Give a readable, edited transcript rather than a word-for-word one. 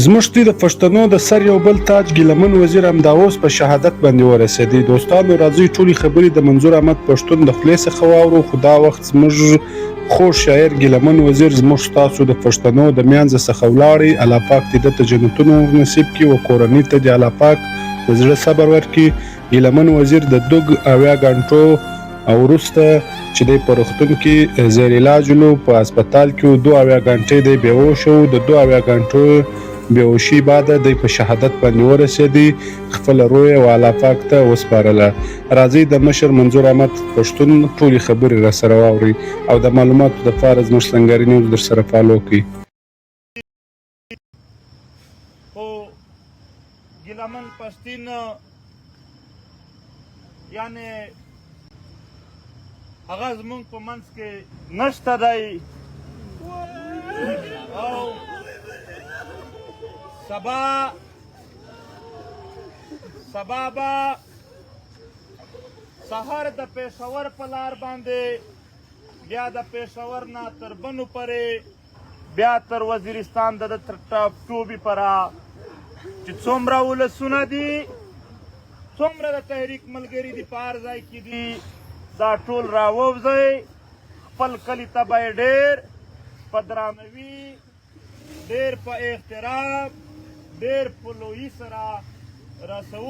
زموږ د پښتنو د سر یو بل تاج ګیلمن وزیر همدا اوس په شهادت باندې ورسېدی. دوستانو راځئ ټولې خبرې د منظور احمد پښتون د خولې څخه واورو. خو دا وخت زموږ خوږ شاعر ګیلمن وزیر زموږ ستاسو د پښتنو د میانځه څخه ولاړی. الله پاک دې ده ته جنتونه ورنصیب کړي او کورنۍ ته دې الله پاک د زړه صبر ورکړي. ګیلمن وزیر د 2 غنټو وروسته چې دی په روغتون کې زیر علاج و په هسپتال کې و 2 غنټې دی بېهوش و. د 2 غنټو بېهوشي بعده دی په شهادت باندې ورسېدی. خپله روح یې الله پاک ته وسپارله. راځئ د مشر منظور احمد پښتون ټولې خبرې راسره واورئ او د معلوماتو دپاره زموږ سنګري نیوز درسره فالو کړئ. خو ګیلمن پښتون یعنې هغه زمونږ په منځ کې نشته دی او سبا به سهار د پېښور په لار باندې بیا د پېښور نه تر بنو پورې بیا تر وزیرستان د ټوبې پره چې څومره ولسونه دي څومره د تحریک ملګري دي په هر ځای کې دي دا ټول راووځئ. خپل کلي ته به یې ډېر په درانوي ډېر په احترام ډېر په لویي سره رسوو.